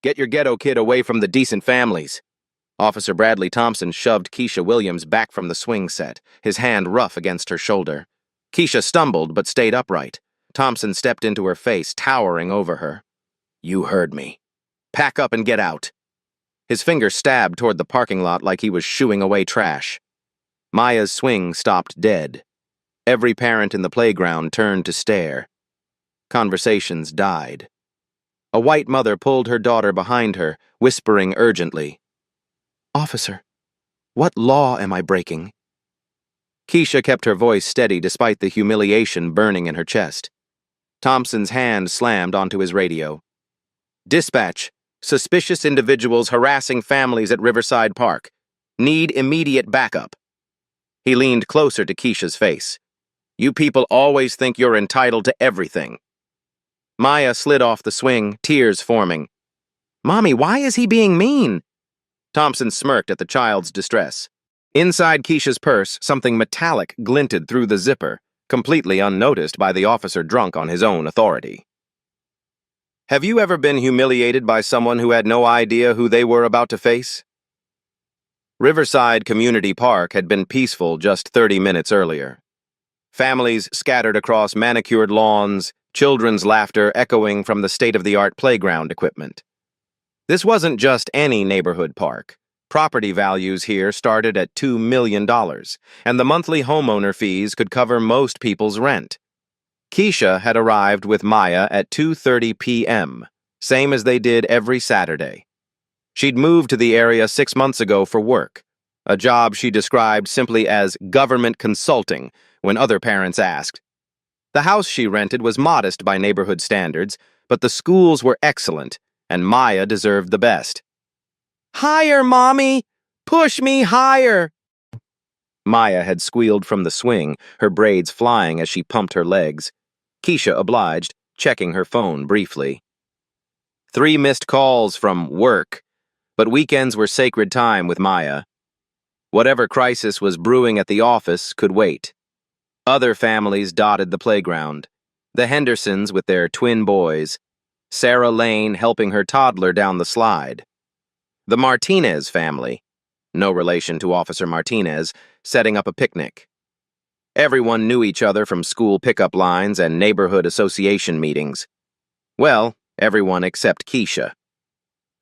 Get your ghetto kid away from the decent families. Officer Bradley Thompson shoved Keisha Williams back from the swing set, his hand rough against her shoulder. Keisha stumbled but stayed upright. Thompson stepped into her face, towering over her. You heard me. Pack up and get out. His finger stabbed toward the parking lot like he was shooing away trash. Maya's swing stopped dead. Every parent in the playground turned to stare. Conversations died. A white mother pulled her daughter behind her, whispering urgently, Officer, what law am I breaking? Keisha kept her voice steady despite the humiliation burning in her chest. Thompson's hand slammed onto his radio. Dispatch, suspicious individuals harassing families at Riverside Park. Need immediate backup. He leaned closer to Keisha's face. You people always think you're entitled to everything. Maya slid off the swing, tears forming. Mommy, why is he being mean? Thompson smirked at the child's distress. Inside Keisha's purse, something metallic glinted through the zipper, completely unnoticed by the officer drunk on his own authority. Have you ever been humiliated by someone who had no idea who they were about to face? Riverside Community Park had been peaceful just 30 minutes earlier. Families scattered across manicured lawns, children's laughter echoing from the state-of-the-art playground equipment. This wasn't just any neighborhood park. Property values here started at $2 million, and the monthly homeowner fees could cover most people's rent. Keisha had arrived with Maya at 2:30 p.m., same as they did every Saturday. She'd moved to the area 6 months ago for work, a job she described simply as government consulting when other parents asked. The house she rented was modest by neighborhood standards, but the schools were excellent, and Maya deserved the best. Higher, Mommy! Push me higher! Maya had squealed from the swing, her braids flying as she pumped her legs. Keisha obliged, checking her phone briefly. 3 missed calls from work, but weekends were sacred time with Maya. Whatever crisis was brewing at the office could wait. Other families dotted the playground. The Hendersons with their twin boys, Sarah Lane helping her toddler down the slide. The Martinez family, no relation to Officer Martinez, setting up a picnic. Everyone knew each other from school pickup lines and neighborhood association meetings. Well, everyone except Keisha.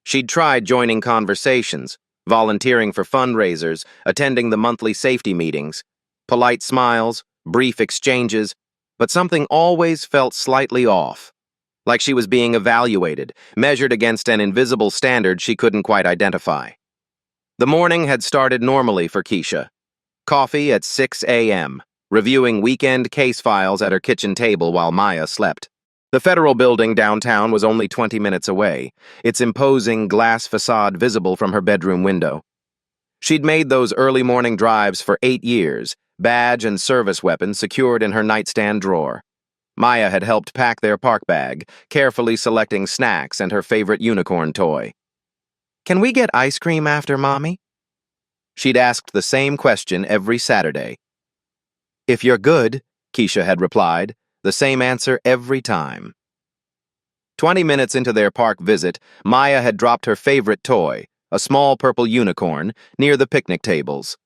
She'd tried joining conversations, volunteering for fundraisers, attending the monthly safety meetings. Polite smiles, brief exchanges, but something always felt slightly off. Like she was being evaluated, measured against an invisible standard she couldn't quite identify. The morning had started normally for Keisha. Coffee at 6 a.m., reviewing weekend case files at her kitchen table while Maya slept. The Federal Building downtown was only 20 minutes away, its imposing glass facade visible from her bedroom window. She'd made those early morning drives for 8 years, badge and service weapon secured in her nightstand drawer. Maya had helped pack their park bag, carefully selecting snacks and her favorite unicorn toy. Can we get ice cream after, Mommy? She'd asked the same question every Saturday. If you're good, Keisha had replied, the same answer every time. 20 minutes into their park visit, Maya had dropped her favorite toy, a small purple unicorn, near the picnic tables.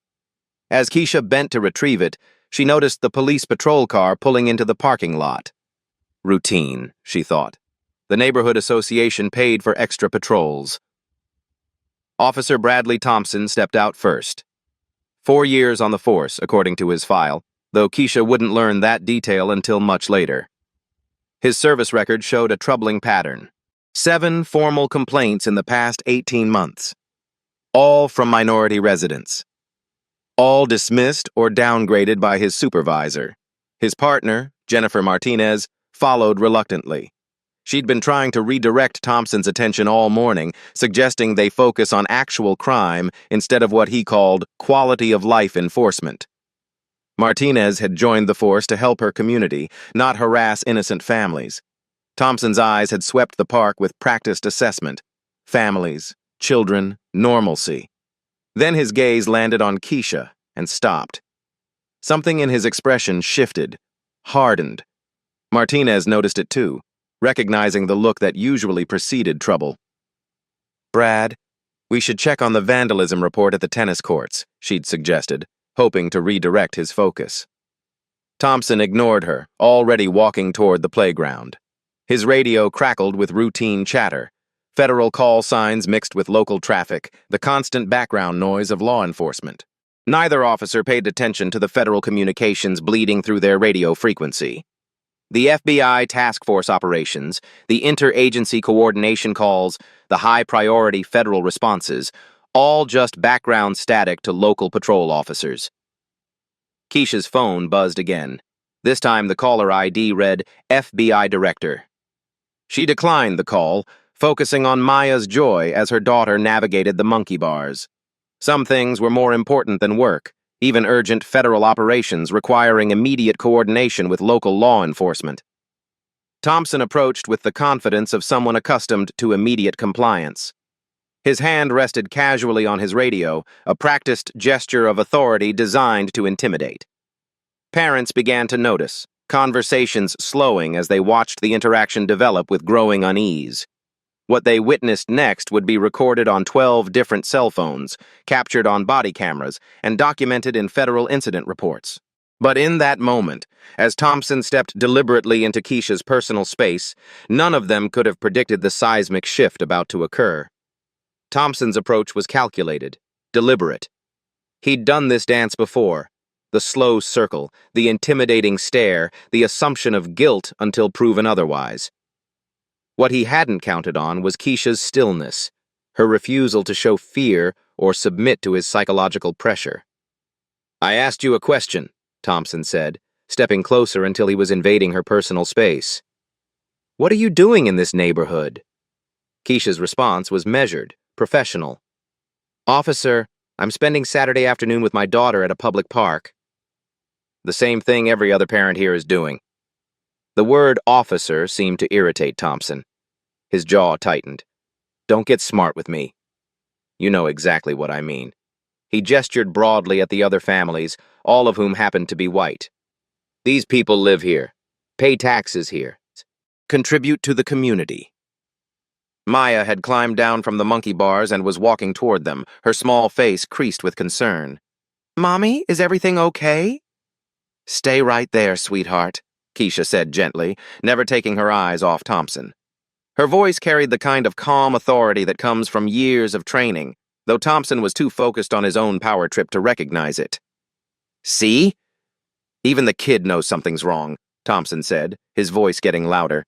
As Keisha bent to retrieve it, she noticed the police patrol car pulling into the parking lot. Routine, she thought. The neighborhood association paid for extra patrols. Officer Bradley Thompson stepped out first. 4 years on the force, according to his file, though Keisha wouldn't learn that detail until much later. His service record showed a troubling pattern. 7 formal complaints in the past 18 months. All from minority residents. All dismissed or downgraded by his supervisor. His partner, Jennifer Martinez, followed reluctantly. She'd been trying to redirect Thompson's attention all morning, suggesting they focus on actual crime instead of what he called quality of life enforcement. Martinez had joined the force to help her community, not harass innocent families. Thompson's eyes had swept the park with practiced assessment. Families, children, normalcy. Then his gaze landed on Keisha and stopped. Something in his expression shifted, hardened. Martinez noticed it too, recognizing the look that usually preceded trouble. Brad, we should check on the vandalism report at the tennis courts, she'd suggested, hoping to redirect his focus. Thompson ignored her, already walking toward the playground. His radio crackled with routine chatter, federal call signs mixed with local traffic, the constant background noise of law enforcement. Neither officer paid attention to the federal communications bleeding through their radio frequency. The FBI task force operations, the interagency coordination calls, the high-priority federal responses, all just background static to local patrol officers. Keisha's phone buzzed again. This time the caller ID read FBI Director. She declined the call, focusing on Maya's joy as her daughter navigated the monkey bars. Some things were more important than work, even urgent federal operations requiring immediate coordination with local law enforcement. Thompson approached with the confidence of someone accustomed to immediate compliance. His hand rested casually on his radio, a practiced gesture of authority designed to intimidate. Parents began to notice, conversations slowing as they watched the interaction develop with growing unease. What they witnessed next would be recorded on 12 different cell phones, captured on body cameras, and documented in federal incident reports. But in that moment, as Thompson stepped deliberately into Keisha's personal space, none of them could have predicted the seismic shift about to occur. Thompson's approach was calculated, deliberate. He'd done this dance before. The slow circle, the intimidating stare, the assumption of guilt until proven otherwise. What he hadn't counted on was Keisha's stillness, her refusal to show fear or submit to his psychological pressure. "I asked you a question," Thompson said, stepping closer until he was invading her personal space. "What are you doing in this neighborhood?" Keisha's response was measured, professional. "Officer, I'm spending Saturday afternoon with my daughter at a public park." "The same thing every other parent here is doing." The word officer seemed to irritate Thompson. His jaw tightened. "Don't get smart with me. You know exactly what I mean." He gestured broadly at the other families, all of whom happened to be white. "These people live here, pay taxes here, contribute to the community." Maya had climbed down from the monkey bars and was walking toward them, her small face creased with concern. "Mommy, is everything okay?" "Stay right there, sweetheart," Keisha said gently, never taking her eyes off Thompson. Her voice carried the kind of calm authority that comes from years of training, though Thompson was too focused on his own power trip to recognize it. "See? Even the kid knows something's wrong," Thompson said, his voice getting louder.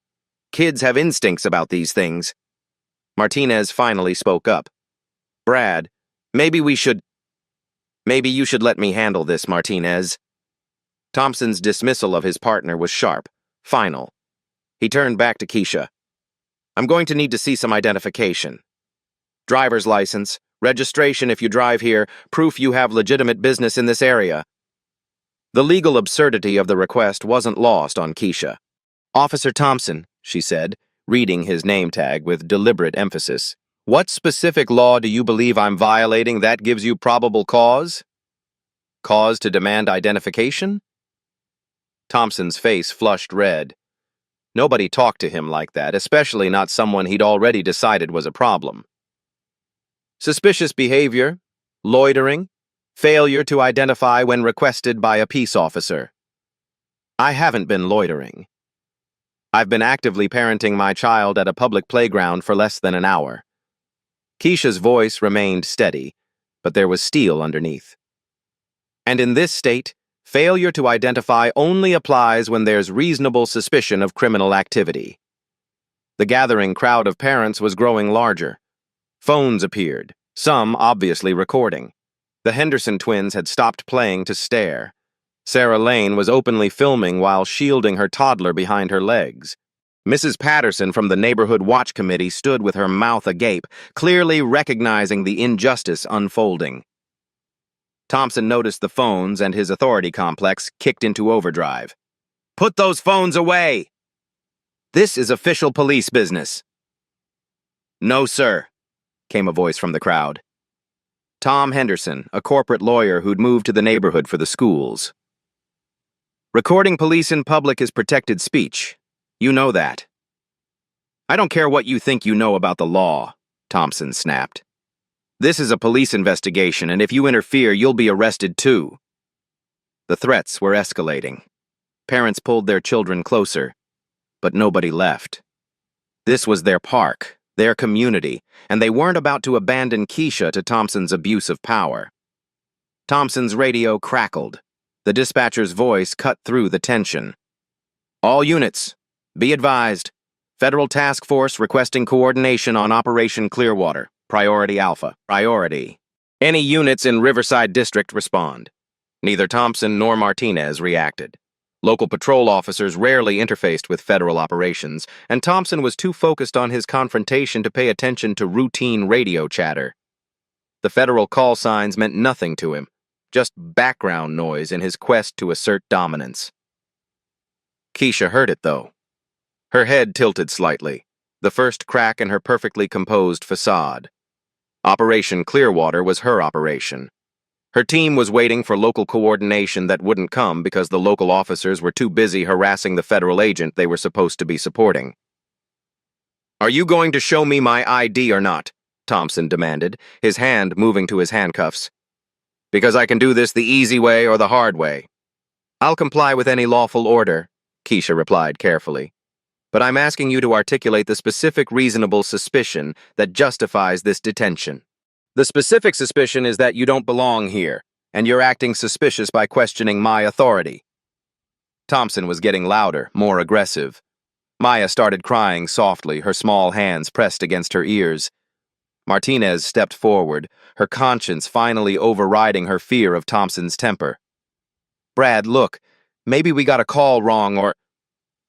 "Kids have instincts about these things." Martinez finally spoke up. "Brad, maybe you should let me handle this, Martinez." Thompson's dismissal of his partner was sharp, final. He turned back to Keisha. "I'm going to need to see some identification. Driver's license, registration if you drive here, proof you have legitimate business in this area." The legal absurdity of the request wasn't lost on Keisha. "Officer Thompson," she said, reading his name tag with deliberate emphasis. "What specific law do you believe I'm violating that gives you probable cause? Cause to demand identification?" Thompson's face flushed red. Nobody talked to him like that, especially not someone he'd already decided was a problem. "Suspicious behavior, loitering, failure to identify when requested by a peace officer." "I haven't been loitering. I've been actively parenting my child at a public playground for less than an hour." Keisha's voice remained steady, but there was steel underneath. "And in this state, failure to identify only applies when there's reasonable suspicion of criminal activity." The gathering crowd of parents was growing larger. Phones appeared, some obviously recording. The Henderson twins had stopped playing to stare. Sarah Lane was openly filming while shielding her toddler behind her legs. Mrs. Patterson from the Neighborhood Watch Committee stood with her mouth agape, clearly recognizing the injustice unfolding. Thompson noticed the phones and his authority complex kicked into overdrive. "Put those phones away! This is official police business." "No, sir," came a voice from the crowd. Tom Henderson, a corporate lawyer who'd moved to the neighborhood for the schools. "Recording police in public is protected speech. You know that. I don't care what you think you know about the law. Thompson snapped. "This is a police investigation, and if you interfere, you'll be arrested too." The threats were escalating. Parents pulled their children closer, but nobody left. This was their park, their community, and they weren't about to abandon Keisha to Thompson's abuse of power. Thompson's radio crackled. The dispatcher's voice cut through the tension. "All units, be advised. Federal Task Force requesting coordination on Operation Clearwater. Priority Alpha. Priority. Any units in Riverside District respond." Neither Thompson nor Martinez reacted. Local patrol officers rarely interfaced with federal operations, and Thompson was too focused on his confrontation to pay attention to routine radio chatter. The federal call signs meant nothing to him, just background noise in his quest to assert dominance. Keisha heard it, though. Her head tilted slightly, the first crack in her perfectly composed facade. Operation Clearwater was her operation. Her team was waiting for local coordination that wouldn't come because the local officers were too busy harassing the federal agent they were supposed to be supporting. "Are you going to show me my ID or not?" Thompson demanded, his hand moving to his handcuffs. "Because I can do this the easy way or the hard way." "I'll comply with any lawful order," Keisha replied carefully. "But I'm asking you to articulate the specific reasonable suspicion that justifies this detention." "The specific suspicion is that you don't belong here, and you're acting suspicious by questioning my authority." Thompson was getting louder, more aggressive. Maya started crying softly, her small hands pressed against her ears. Martinez stepped forward, her conscience finally overriding her fear of Thompson's temper. "Brad, look, maybe we got a call wrong or—"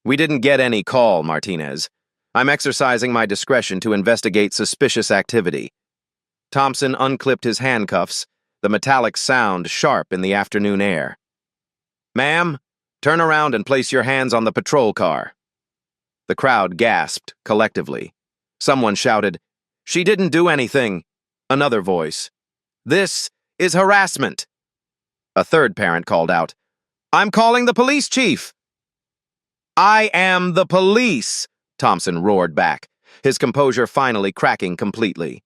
"We didn't get any call, Martinez. I'm exercising my discretion to investigate suspicious activity." Thompson unclipped his handcuffs, the metallic sound sharp in the afternoon air. "Ma'am, turn around and place your hands on the patrol car." The crowd gasped collectively. Someone shouted, "She didn't do anything." Another voice, "This is harassment." A third parent called out, "I'm calling the police chief." "I am the police," Thompson roared back, his composure finally cracking completely.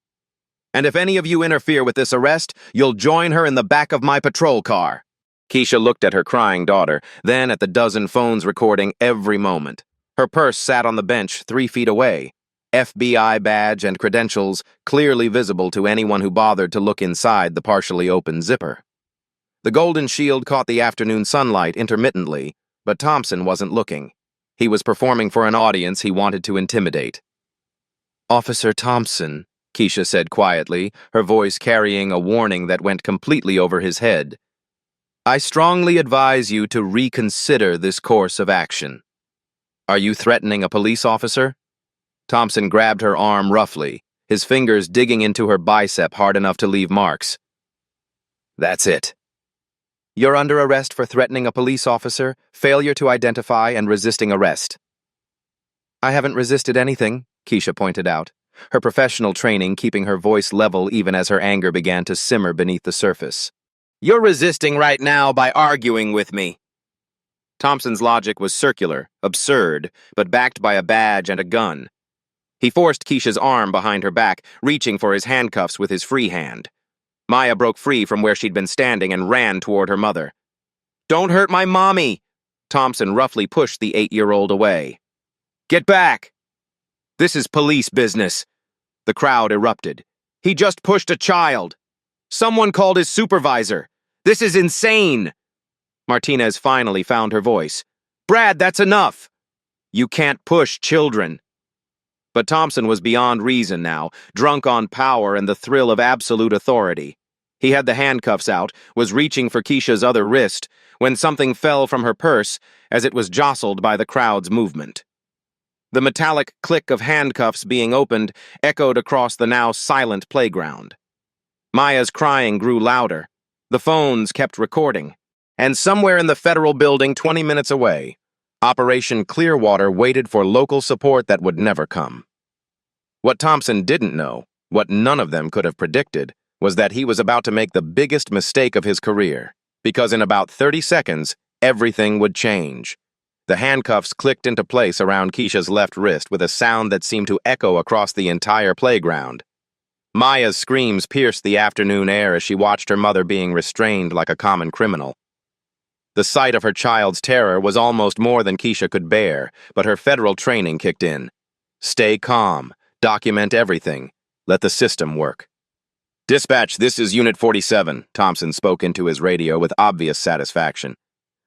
"And if any of you interfere with this arrest, you'll join her in the back of my patrol car." Keisha looked at her crying daughter, then at the dozen phones recording every moment. Her purse sat on the bench 3 feet away, FBI badge and credentials clearly visible to anyone who bothered to look inside the partially open zipper. The golden shield caught the afternoon sunlight intermittently, but Thompson wasn't looking. He was performing for an audience he wanted to intimidate. "Officer Thompson," Keisha said quietly, her voice carrying a warning that went completely over his head. "I strongly advise you to reconsider this course of action." "Are you threatening a police officer?" Thompson grabbed her arm roughly, his fingers digging into her bicep hard enough to leave marks. "That's it." "You're under arrest for threatening a police officer, failure to identify, and resisting arrest." "I haven't resisted anything," Keisha pointed out, her professional training keeping her voice level even as her anger began to simmer beneath the surface. "You're resisting right now by arguing with me." Thompson's logic was circular, absurd, but backed by a badge and a gun. He forced Keisha's arm behind her back, reaching for his handcuffs with his free hand. Maya broke free from where she'd been standing and ran toward her mother. "Don't hurt my mommy!" Thompson roughly pushed the 8-year-old away. "Get back!" "This is police business." The crowd erupted. "He just pushed a child. Someone called his supervisor. This is insane." Martinez finally found her voice. "Brad, that's enough." "You can't push children." But Thompson was beyond reason now, drunk on power and the thrill of absolute authority. He had the handcuffs out, was reaching for Keisha's other wrist, when something fell from her purse as it was jostled by the crowd's movement. The metallic click of handcuffs being opened echoed across the now silent playground. Maya's crying grew louder. The phones kept recording. And somewhere in the federal building 20 minutes away, Operation Clearwater waited for local support that would never come. What Thompson didn't know, what none of them could have predicted, was that he was about to make the biggest mistake of his career, because in about 30 seconds, everything would change. The handcuffs clicked into place around Keisha's left wrist with a sound that seemed to echo across the entire playground. Maya's screams pierced the afternoon air as she watched her mother being restrained like a common criminal. The sight of her child's terror was almost more than Keisha could bear, but her federal training kicked in. Stay calm, document everything, let the system work. "Dispatch, this is Unit 47, Thompson spoke into his radio with obvious satisfaction.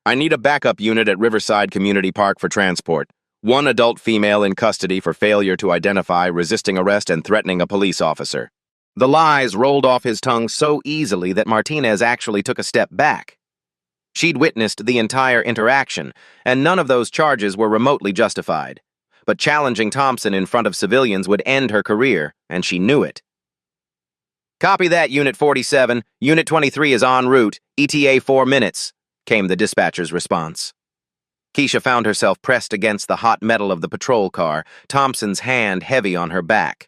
"I need a backup unit at Riverside Community Park for transport. One adult female in custody for failure to identify, resisting arrest, and threatening a police officer." The lies rolled off his tongue so easily that Martinez actually took a step back. She'd witnessed the entire interaction, and none of those charges were remotely justified. But challenging Thompson in front of civilians would end her career, and she knew it. "Copy that, Unit 47. Unit 23 is en route. ETA 4 minutes, came the dispatcher's response. Keisha found herself pressed against the hot metal of the patrol car, Thompson's hand heavy on her back.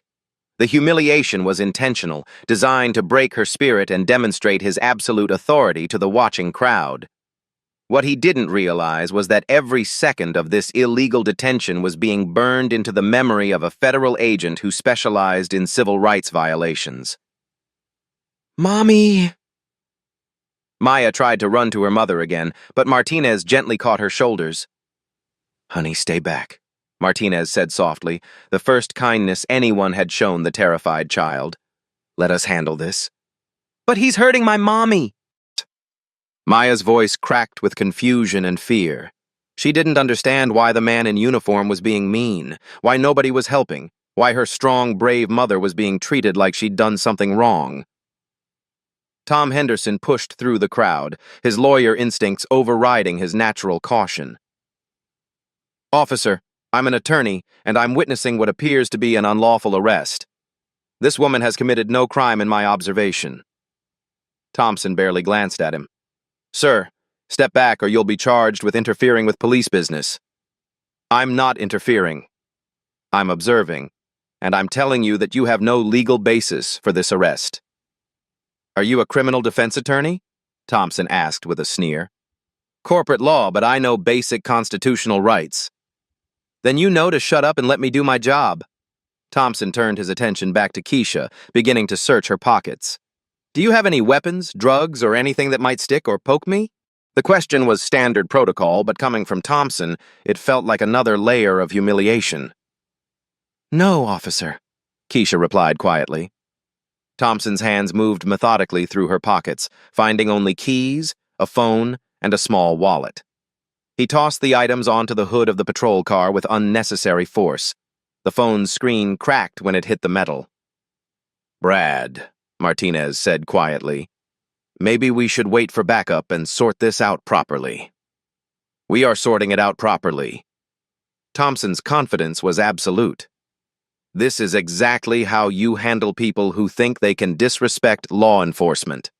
The humiliation was intentional, designed to break her spirit and demonstrate his absolute authority to the watching crowd. What he didn't realize was that every second of this illegal detention was being burned into the memory of a federal agent who specialized in civil rights violations. "Mommy!" Maya tried to run to her mother again, but Martinez gently caught her shoulders. "Honey, stay back," Martinez said softly, the first kindness anyone had shown the terrified child. "Let us handle this." "But he's hurting my mommy!" Maya's voice cracked with confusion and fear. She didn't understand why the man in uniform was being mean, why nobody was helping, why her strong, brave mother was being treated like she'd done something wrong. Tom Henderson pushed through the crowd, his lawyer instincts overriding his natural caution. "Officer, I'm an attorney, and I'm witnessing what appears to be an unlawful arrest. This woman has committed no crime in my observation." Thompson barely glanced at him. "Sir, step back or you'll be charged with interfering with police business." "I'm not interfering. I'm observing, and I'm telling you that you have no legal basis for this arrest." "Are you a criminal defense attorney?" Thompson asked with a sneer. "Corporate law, but I know basic constitutional rights." "Then you know to shut up and let me do my job." Thompson turned his attention back to Keisha, beginning to search her pockets. "Do you have any weapons, drugs, or anything that might stick or poke me?" The question was standard protocol, but coming from Thompson, it felt like another layer of humiliation. "No, officer," Keisha replied quietly. Thompson's hands moved methodically through her pockets, finding only keys, a phone, and a small wallet. He tossed the items onto the hood of the patrol car with unnecessary force. The phone's screen cracked when it hit the metal. "Brad," Martinez said quietly, "maybe we should wait for backup and sort this out properly." "We are sorting it out properly." Thompson's confidence was absolute. "This is exactly how you handle people who think they can disrespect law enforcement."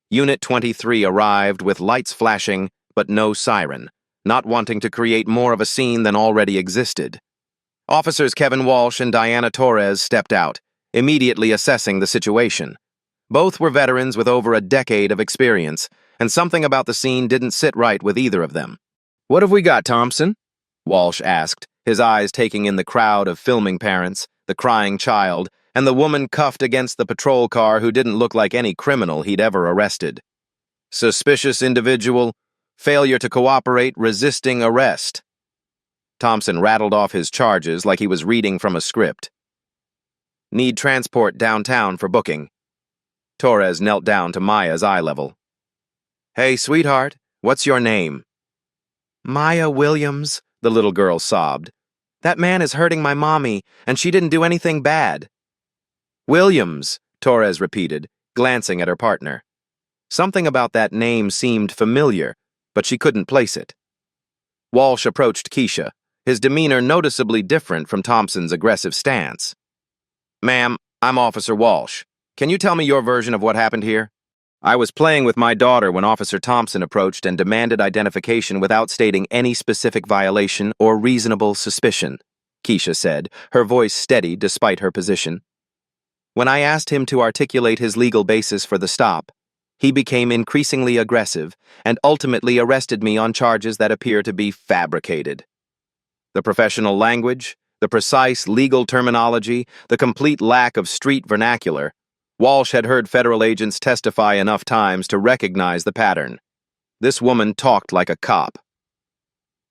Unit 23 arrived with lights flashing, but no siren, not wanting to create more of a scene than already existed. Officers Kevin Walsh and Diana Torres stepped out, immediately assessing the situation. Both were veterans with over a decade of experience, and something about the scene didn't sit right with either of them. "What have we got, Thompson?" Walsh asked, his eyes taking in the crowd of filming parents, the crying child, and the woman cuffed against the patrol car who didn't look like any criminal he'd ever arrested. "Suspicious individual, failure to cooperate, resisting arrest." Thompson rattled off his charges like he was reading from a script. "Need transport downtown for booking." Torres knelt down to Maya's eye level. "Hey, sweetheart, what's your name?" "Maya Williams," the little girl sobbed. "That man is hurting my mommy, and she didn't do anything bad." "Williams," Torres repeated, glancing at her partner. Something about that name seemed familiar, but she couldn't place it. Walsh approached Keisha, his demeanor noticeably different from Thompson's aggressive stance. "Ma'am, I'm Officer Walsh. Can you tell me your version of what happened here?" "I was playing with my daughter when Officer Thompson approached and demanded identification without stating any specific violation or reasonable suspicion," Keisha said, her voice steady despite her position. "When I asked him to articulate his legal basis for the stop, he became increasingly aggressive and ultimately arrested me on charges that appear to be fabricated. The professional language, The precise legal terminology, the complete lack of street vernacular. Walsh had heard federal agents testify enough times to recognize the pattern. This woman talked like a cop.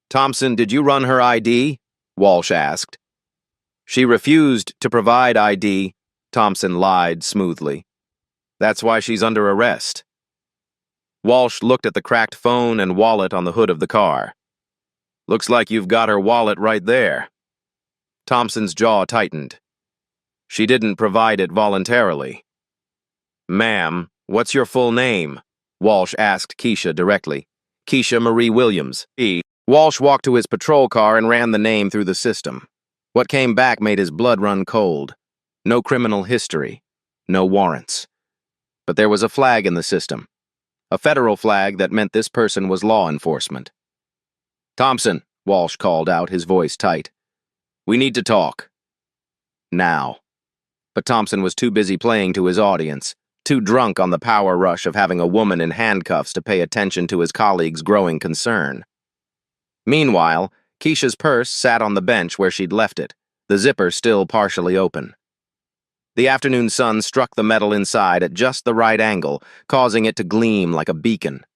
"Thompson, did you run her ID?" Walsh asked. "She refused to provide ID," Thompson lied smoothly. "That's why she's under arrest." Walsh looked at the cracked phone and wallet on the hood of the car. "Looks like you've got her wallet right there." Thompson's jaw tightened. "She didn't provide it voluntarily." "Ma'am, what's your full name?" Walsh asked Keisha directly. "Keisha Marie Williams." Walsh walked to his patrol car and ran the name through the system. What came back made his blood run cold. No criminal history. No warrants. But there was a flag in the system. A federal flag that meant this person was law enforcement. "Thompson," Walsh called out, his voice tight. "We need to talk. Now." But Thompson was too busy playing to his audience, too drunk on the power rush of having a woman in handcuffs to pay attention to his colleague's growing concern. Meanwhile, Keisha's purse sat on the bench where she'd left it, the zipper still partially open. The afternoon sun struck the metal inside at just the right angle, causing it to gleam like a beacon.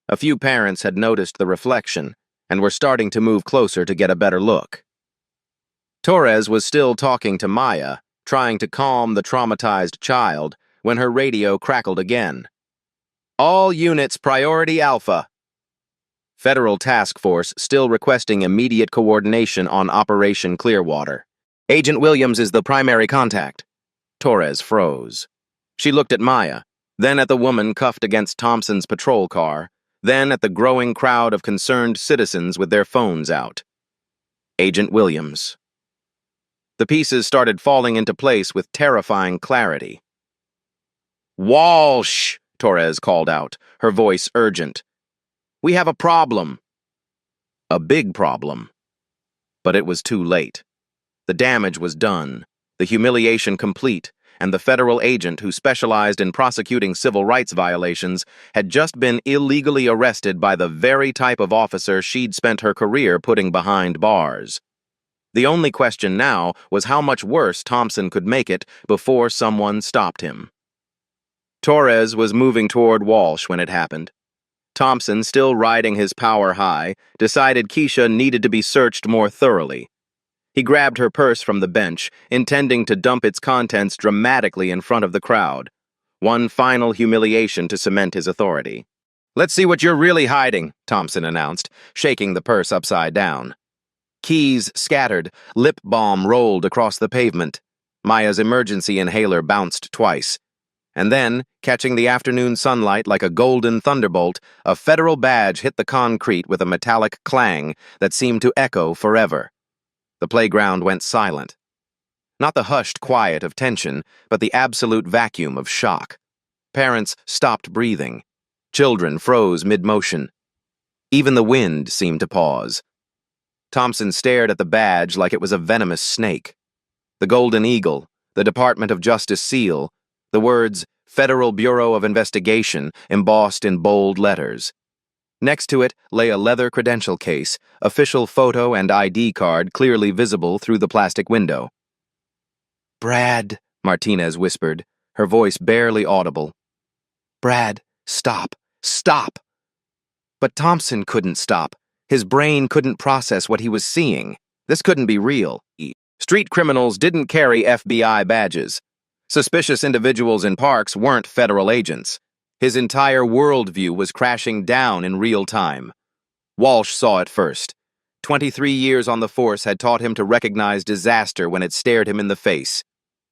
A few parents had noticed the reflection and were starting to move closer to get a better look. Torres was still talking to Maya, trying to calm the traumatized child, when her radio crackled again. "All units, priority Alpha." Federal task force still requesting immediate coordination on Operation Clearwater. "Agent Williams is the primary contact." Torres froze. She looked at Maya, then at the woman cuffed against Thompson's patrol car, then at the growing crowd of concerned citizens with their phones out. Agent Williams. The pieces started falling into place with terrifying clarity. "Walsh!" Torres called out, her voice urgent. "We have a problem." A big problem. But it was too late. The damage was done, the humiliation complete, and the federal agent who specialized in prosecuting civil rights violations had just been illegally arrested by the very type of officer she'd spent her career putting behind bars. The only question now was how much worse Thompson could make it before someone stopped him. Torres was moving toward Walsh when it happened. Thompson, still riding his power high, decided Keisha needed to be searched more thoroughly. He grabbed her purse from the bench, intending to dump its contents dramatically in front of the crowd. One final humiliation to cement his authority. "Let's see what you're really hiding," Thompson announced, shaking the purse upside down. Keys scattered, lip balm rolled across the pavement. Maya's emergency inhaler bounced twice. And then, catching the afternoon sunlight like a golden thunderbolt, a federal badge hit the concrete with a metallic clang that seemed to echo forever. The playground went silent. Not the hushed quiet of tension, but the absolute vacuum of shock. Parents stopped breathing. Children froze mid-motion. Even the wind seemed to pause. Thompson stared at the badge like it was a venomous snake. The Golden Eagle, the Department of Justice seal, the words Federal Bureau of Investigation embossed in bold letters. Next to it lay a leather credential case, official photo and ID card clearly visible through the plastic window. "Brad," Martinez whispered, her voice barely audible. "Brad, stop, stop." But Thompson couldn't stop. His brain couldn't process what he was seeing. This couldn't be real. Street criminals didn't carry FBI badges. Suspicious individuals in parks weren't federal agents. His entire worldview was crashing down in real time. Walsh saw it first. 23 years on the force had taught him to recognize disaster when it stared him in the face.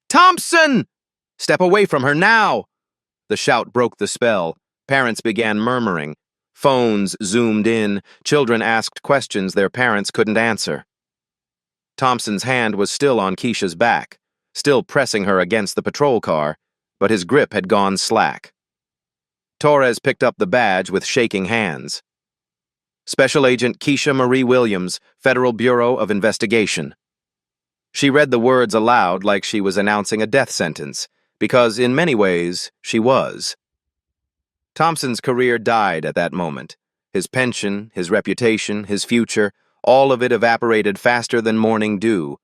"Thompson! Step away from her now!" The shout broke the spell. Parents began murmuring. Phones zoomed in. Children asked questions their parents couldn't answer. Thompson's hand was still on Keisha's back, still pressing her against the patrol car, but his grip had gone slack. Torres picked up the badge with shaking hands. Special Agent Keisha Marie Williams, Federal Bureau of Investigation. She read the words aloud like she was announcing a death sentence, because in many ways, she was. Thompson's career died at that moment. His pension, his reputation, his future, all of it evaporated faster than morning dew,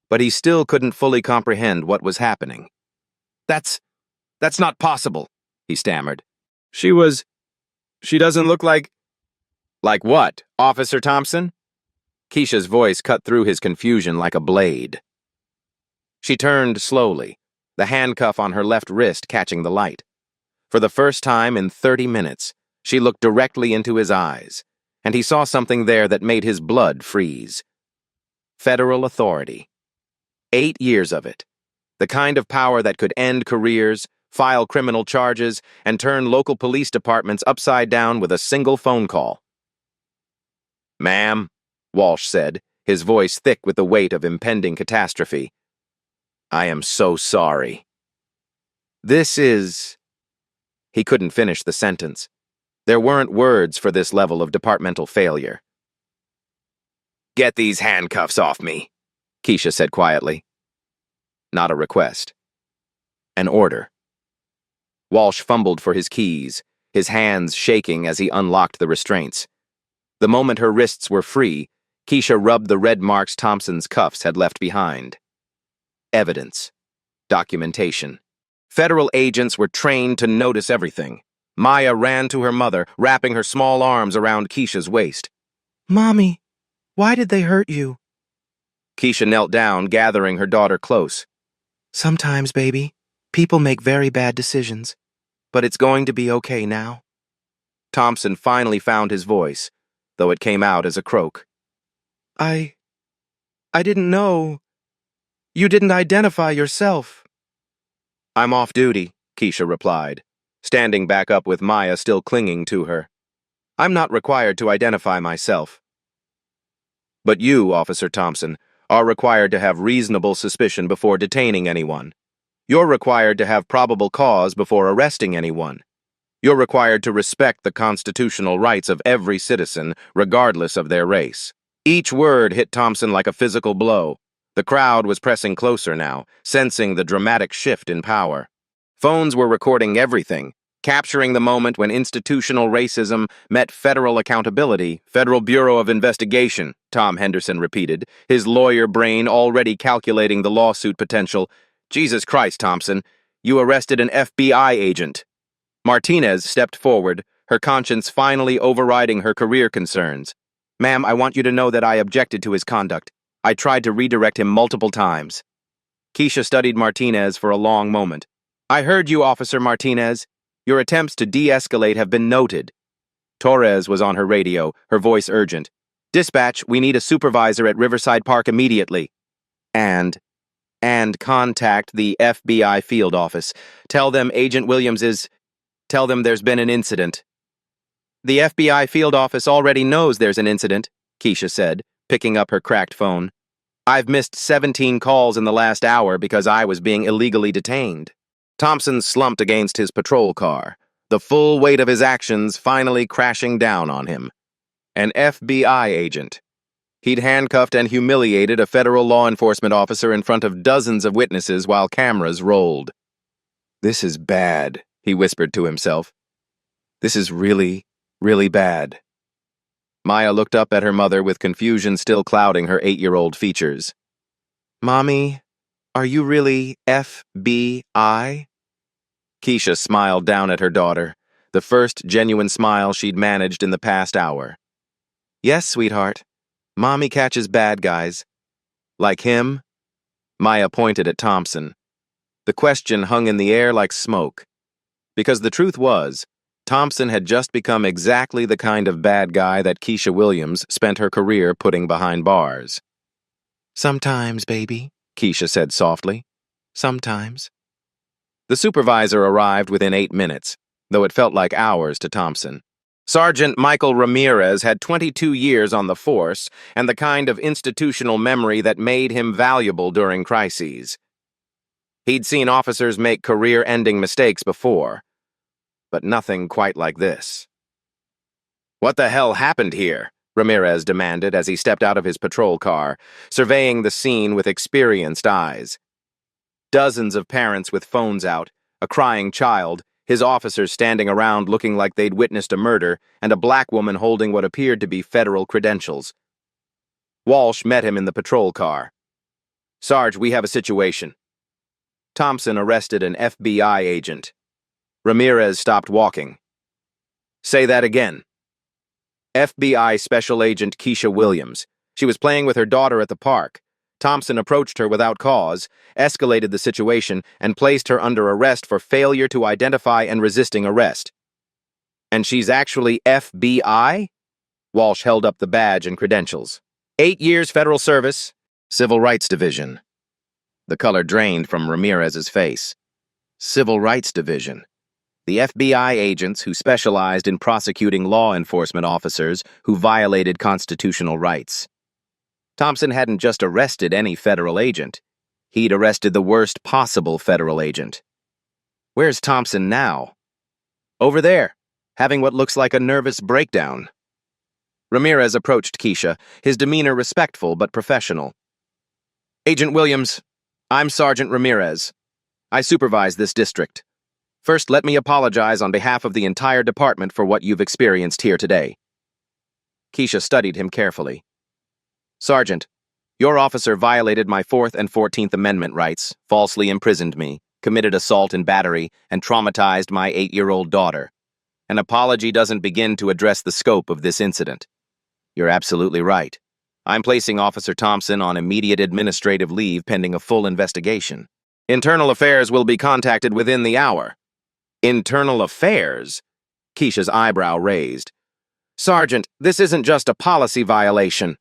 but he still couldn't fully comprehend what was happening. That's not possible, he stammered. She doesn't look like... Like what, Officer Thompson? Keisha's voice cut through his confusion like a blade. She turned slowly, the handcuff on her left wrist catching the light. For the first time in 30 minutes, she looked directly into his eyes, and he saw something there that made his blood freeze. Federal authority. 8 years of it. The kind of power that could end careers, file criminal charges, and turn local police departments upside down with a single phone call. Ma'am, Walsh said, his voice thick with the weight of impending catastrophe. I am so sorry. This is... He couldn't finish the sentence. There weren't words for this level of departmental failure. Get these handcuffs off me, Keisha said quietly. Not a request. An order. Walsh fumbled for his keys, his hands shaking as he unlocked the restraints. The moment her wrists were free, Keisha rubbed the red marks Thompson's cuffs had left behind. Evidence. Documentation. Federal agents were trained to notice everything. Maya ran to her mother, wrapping her small arms around Keisha's waist. Mommy, why did they hurt you? Keisha knelt down, gathering her daughter close. Sometimes, baby, people make very bad decisions, but it's going to be okay now. Thompson finally found his voice, though it came out as a croak. I didn't know. You didn't identify yourself. I'm off duty, Keisha replied, standing back up with Maya still clinging to her. I'm not required to identify myself. But you, Officer Thompson, are required to have reasonable suspicion before detaining anyone. You're required to have probable cause before arresting anyone. You're required to respect the constitutional rights of every citizen, regardless of their race. Each word hit Thompson like a physical blow. The crowd was pressing closer now, sensing the dramatic shift in power. Phones were recording everything, capturing the moment when institutional racism met federal accountability. Federal Bureau of Investigation, Tom Henderson repeated, his lawyer brain already calculating the lawsuit potential. Jesus Christ, Thompson, you arrested an FBI agent. Martinez stepped forward, her conscience finally overriding her career concerns. Ma'am, I want you to know that I objected to his conduct. I tried to redirect him multiple times. Keisha studied Martinez for a long moment. I heard you, Officer Martinez. Your attempts to de-escalate have been noted. Torres was on her radio, her voice urgent. Dispatch, we need a supervisor at Riverside Park immediately. And contact the FBI field office. Tell them Agent Williams Tell them there's been an incident. The FBI field office already knows there's an incident, Keisha said, picking up her cracked phone. I've missed 17 calls in the last hour because I was being illegally detained. Thompson slumped against his patrol car, the full weight of his actions finally crashing down on him. An FBI agent. He'd handcuffed and humiliated a federal law enforcement officer in front of dozens of witnesses while cameras rolled. This is bad, he whispered to himself. This is really, really bad. Maya looked up at her mother with confusion still clouding her 8-year-old features. Mommy, are you really FBI? Keisha smiled down at her daughter, the first genuine smile she'd managed in the past hour. Yes, sweetheart. Mommy catches bad guys. Like him? Maya pointed at Thompson. The question hung in the air like smoke. Because the truth was, Thompson had just become exactly the kind of bad guy that Keisha Williams spent her career putting behind bars. Sometimes, baby, Keisha said softly. Sometimes. The supervisor arrived within 8 minutes, though it felt like hours to Thompson. Sergeant Michael Ramirez had 22 years on the force and the kind of institutional memory that made him valuable during crises. He'd seen officers make career-ending mistakes before, but nothing quite like this. What the hell happened here? Ramirez demanded as he stepped out of his patrol car, surveying the scene with experienced eyes. Dozens of parents with phones out, a crying child, his officers standing around looking like they'd witnessed a murder, and a black woman holding what appeared to be federal credentials. Walsh met him in the patrol car. Sarge, we have a situation. Thompson arrested an FBI agent. Ramirez stopped walking. Say that again. FBI Special Agent Keisha Williams. She was playing with her daughter at the park. Thompson approached her without cause, escalated the situation, and placed her under arrest for failure to identify and resisting arrest. And she's actually FBI? Walsh held up the badge and credentials. 8 years federal service, Civil Rights Division. The color drained from Ramirez's face. Civil Rights Division. The FBI agents who specialized in prosecuting law enforcement officers who violated constitutional rights. Thompson hadn't just arrested any federal agent. He'd arrested the worst possible federal agent. Where's Thompson now? Over there, having what looks like a nervous breakdown. Ramirez approached Keisha, his demeanor respectful but professional. Agent Williams, I'm Sergeant Ramirez. I supervise this district. First, let me apologize on behalf of the entire department for what you've experienced here today. Keisha studied him carefully. Sergeant, your officer violated my 4th and 14th Amendment rights, falsely imprisoned me, committed assault and battery, and traumatized my 8-year-old daughter. An apology doesn't begin to address the scope of this incident. You're absolutely right. I'm placing Officer Thompson on immediate administrative leave pending a full investigation. Internal Affairs will be contacted within the hour. Internal Affairs? Keisha's eyebrow raised. Sergeant, this isn't just a policy violation.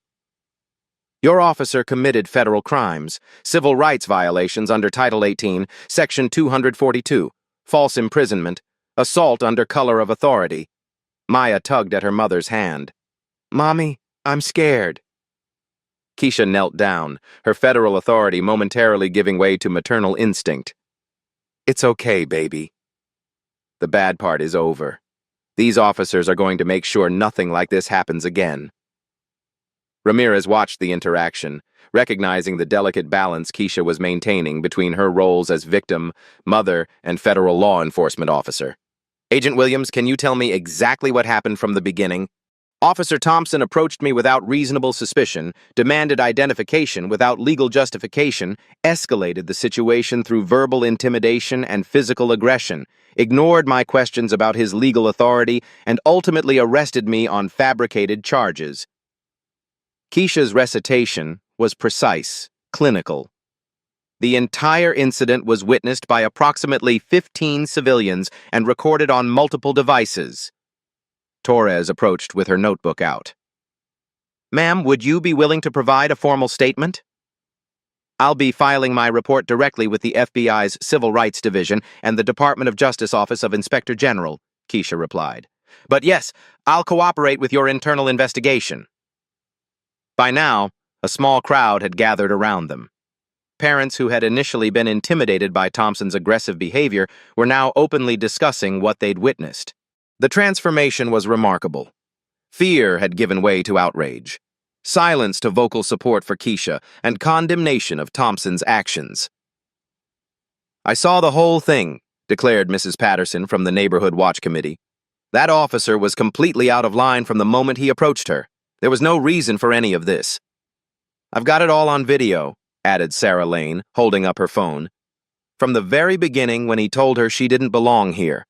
Your officer committed federal crimes, civil rights violations under Title 18, Section 242, false imprisonment, assault under color of authority. Maya tugged at her mother's hand. Mommy, I'm scared. Keisha knelt down, her federal authority momentarily giving way to maternal instinct. It's okay, baby. The bad part is over. These officers are going to make sure nothing like this happens again. Ramirez watched the interaction, recognizing the delicate balance Keisha was maintaining between her roles as victim, mother, and federal law enforcement officer. Agent Williams, can you tell me exactly what happened from the beginning? Officer Thompson approached me without reasonable suspicion, demanded identification without legal justification, escalated the situation through verbal intimidation and physical aggression, ignored my questions about his legal authority, and ultimately arrested me on fabricated charges. Keisha's recitation was precise, clinical. The entire incident was witnessed by approximately 15 civilians and recorded on multiple devices. Torres approached with her notebook out. Ma'am, would you be willing to provide a formal statement? I'll be filing my report directly with the FBI's Civil Rights Division and the Department of Justice Office of Inspector General, Keisha replied. But yes, I'll cooperate with your internal investigation. By now, a small crowd had gathered around them. Parents who had initially been intimidated by Thompson's aggressive behavior were now openly discussing what they'd witnessed. The transformation was remarkable. Fear had given way to outrage, silence to vocal support for Keisha, and condemnation of Thompson's actions. I saw the whole thing, declared Mrs. Patterson from the Neighborhood Watch Committee. That officer was completely out of line from the moment he approached her. There was no reason for any of this. I've got it all on video, added Sarah Lane, holding up her phone. From the very beginning when he told her she didn't belong here.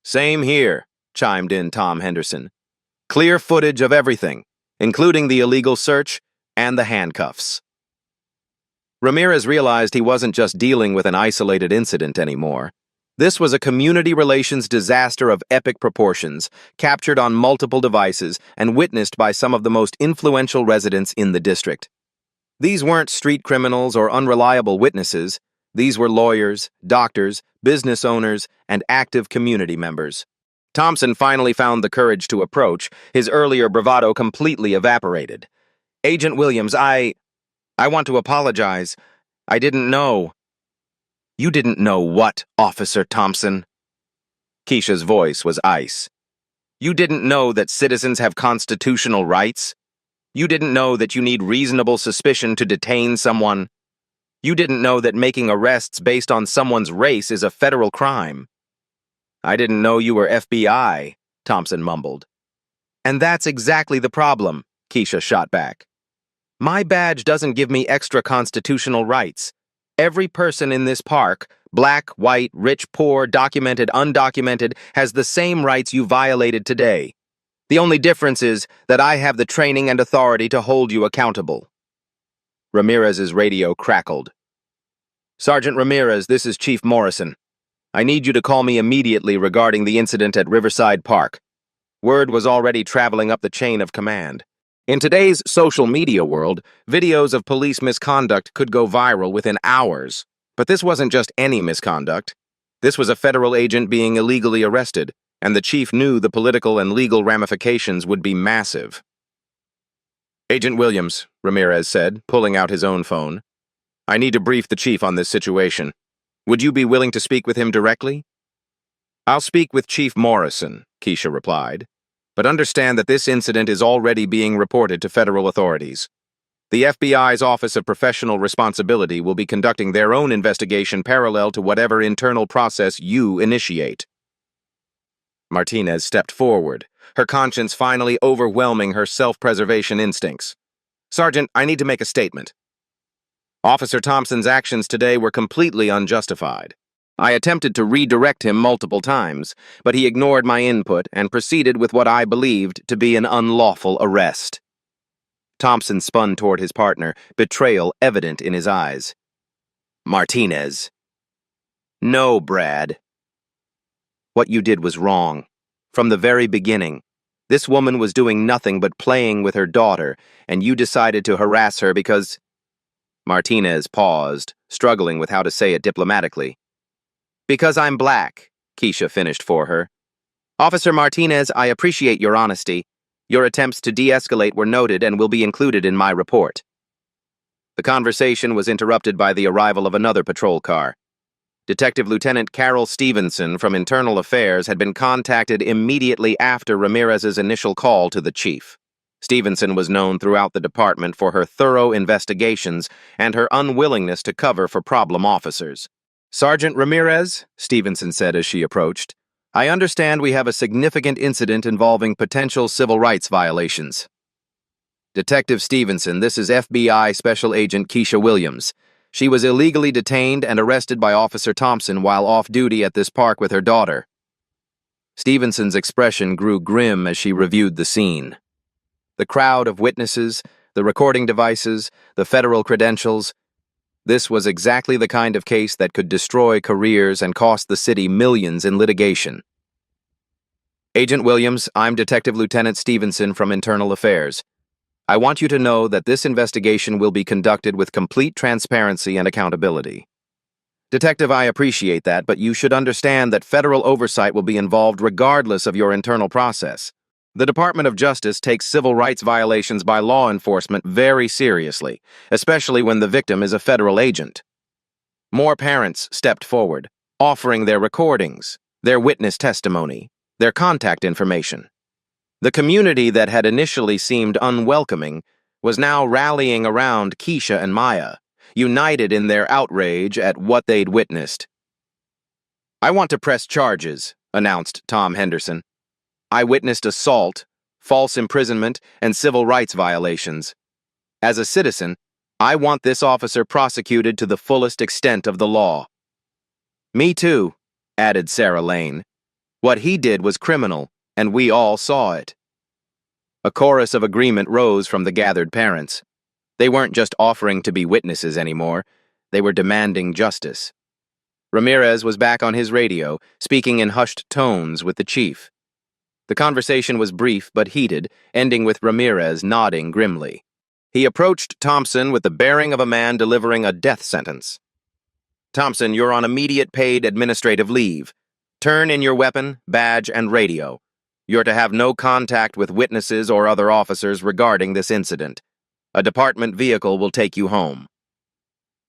Same here, chimed in Tom Henderson. Clear footage of everything, including the illegal search and the handcuffs. Ramirez realized he wasn't just dealing with an isolated incident anymore. This was a community relations disaster of epic proportions, captured on multiple devices and witnessed by some of the most influential residents in the district. These weren't street criminals or unreliable witnesses. These were lawyers, doctors, business owners, and active community members. Thompson finally found the courage to approach, his earlier bravado completely evaporated. Agent Williams, I want to apologize. I didn't know. You didn't know what, Officer Thompson? Keisha's voice was ice. You didn't know that citizens have constitutional rights? You didn't know that you need reasonable suspicion to detain someone? You didn't know that making arrests based on someone's race is a federal crime? I didn't know you were FBI, Thompson mumbled. And that's exactly the problem, Keisha shot back. My badge doesn't give me extra constitutional rights. Every person in this park, black, white, rich, poor, documented, undocumented, has the same rights you violated today. The only difference is that I have the training and authority to hold you accountable. Ramirez's radio crackled. Sergeant Ramirez, this is Chief Morrison. I need you to call me immediately regarding the incident at Riverside Park. Word was already traveling up the chain of command. In today's social media world, videos of police misconduct could go viral within hours. But this wasn't just any misconduct. This was a federal agent being illegally arrested, and the chief knew the political and legal ramifications would be massive. Agent Williams, Ramirez said, pulling out his own phone. I need to brief the chief on this situation. Would you be willing to speak with him directly? I'll speak with Chief Morrison, Keisha replied. But understand that this incident is already being reported to federal authorities. The FBI's Office of Professional Responsibility will be conducting their own investigation parallel to whatever internal process you initiate. Martinez stepped forward, her conscience finally overwhelming her self-preservation instincts. Sergeant, I need to make a statement. Officer Thompson's actions today were completely unjustified. I attempted to redirect him multiple times, but he ignored my input and proceeded with what I believed to be an unlawful arrest. Thompson spun toward his partner, betrayal evident in his eyes. Martinez. No, Brad. What you did was wrong. From the very beginning, this woman was doing nothing but playing with her daughter, and you decided to harass her because... Martinez paused, struggling with how to say it diplomatically. Because I'm black, Keisha finished for her. Officer Martinez, I appreciate your honesty. Your attempts to de-escalate were noted and will be included in my report. The conversation was interrupted by the arrival of another patrol car. Detective Lieutenant Carol Stevenson from Internal Affairs had been contacted immediately after Ramirez's initial call to the chief. Stevenson was known throughout the department for her thorough investigations and her unwillingness to cover for problem officers. Sergeant Ramirez, Stevenson said as she approached, I understand we have a significant incident involving potential civil rights violations. Detective Stevenson, this is FBI Special Agent Keisha Williams. She was illegally detained and arrested by Officer Thompson while off duty at this park with her daughter. Stevenson's expression grew grim as she reviewed the scene. The crowd of witnesses, the recording devices, the federal credentials. This was exactly the kind of case that could destroy careers and cost the city millions in litigation. Agent Williams, I'm Detective Lieutenant Stevenson from Internal Affairs. I want you to know that this investigation will be conducted with complete transparency and accountability. Detective, I appreciate that, but you should understand that federal oversight will be involved regardless of your internal process. The Department of Justice takes civil rights violations by law enforcement very seriously, especially when the victim is a federal agent. More parents stepped forward, offering their recordings, their witness testimony, their contact information. The community that had initially seemed unwelcoming was now rallying around Keisha and Maya, united in their outrage at what they'd witnessed. I want to press charges, announced Tom Henderson. I witnessed assault, false imprisonment, and civil rights violations. As a citizen, I want this officer prosecuted to the fullest extent of the law. Me too, added Sarah Lane. What he did was criminal, and we all saw it. A chorus of agreement rose from the gathered parents. They weren't just offering to be witnesses anymore, they were demanding justice. Ramirez was back on his radio, speaking in hushed tones with the chief. The conversation was brief but heated, ending with Ramirez nodding grimly. He approached Thompson with the bearing of a man delivering a death sentence. Thompson, you're on immediate paid administrative leave. Turn in your weapon, badge, and radio. You're to have no contact with witnesses or other officers regarding this incident. A department vehicle will take you home.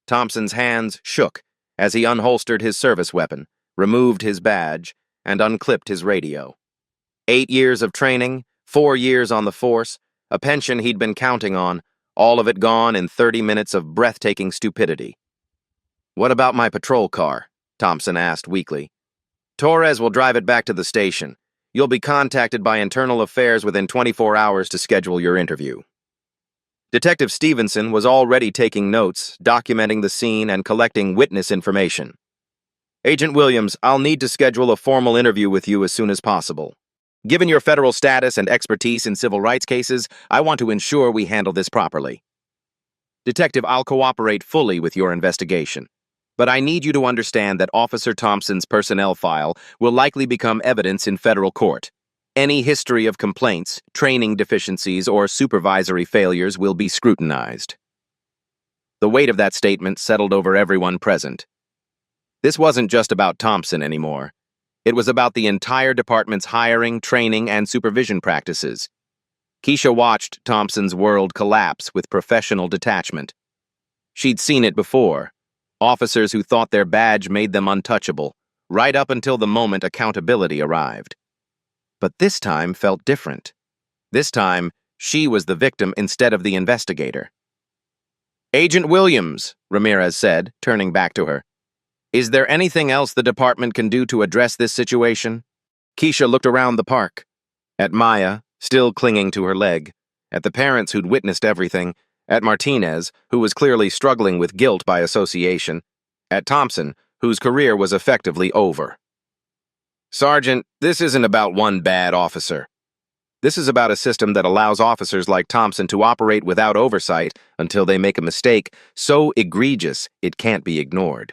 Thompson's hands shook as he unholstered his service weapon, removed his badge, and unclipped his radio. 8 years of training, 4 years on the force, a pension he'd been counting on, all of it gone in 30 minutes of breathtaking stupidity. What about my patrol car? Thompson asked weakly. Torres will drive it back to the station. You'll be contacted by Internal Affairs within 24 hours to schedule your interview. Detective Stevenson was already taking notes, documenting the scene and collecting witness information. Agent Williams, I'll need to schedule a formal interview with you as soon as possible. Given your federal status and expertise in civil rights cases, I want to ensure we handle this properly. Detective, I'll cooperate fully with your investigation. But I need you to understand that Officer Thompson's personnel file will likely become evidence in federal court. Any history of complaints, training deficiencies, or supervisory failures will be scrutinized. The weight of that statement settled over everyone present. This wasn't just about Thompson anymore. It was about the entire department's hiring, training, and supervision practices. Keisha watched Thompson's world collapse with professional detachment. She'd seen it before. Officers who thought their badge made them untouchable, right up until the moment accountability arrived. But this time felt different. This time, she was the victim instead of the investigator. Agent Williams, Ramirez said, turning back to her. Is there anything else the department can do to address this situation? Keisha looked around the park. At Maya, still clinging to her leg. At the parents who'd witnessed everything. At Martinez, who was clearly struggling with guilt by association. At Thompson, whose career was effectively over. Sergeant, this isn't about one bad officer. This is about a system that allows officers like Thompson to operate without oversight until they make a mistake so egregious it can't be ignored.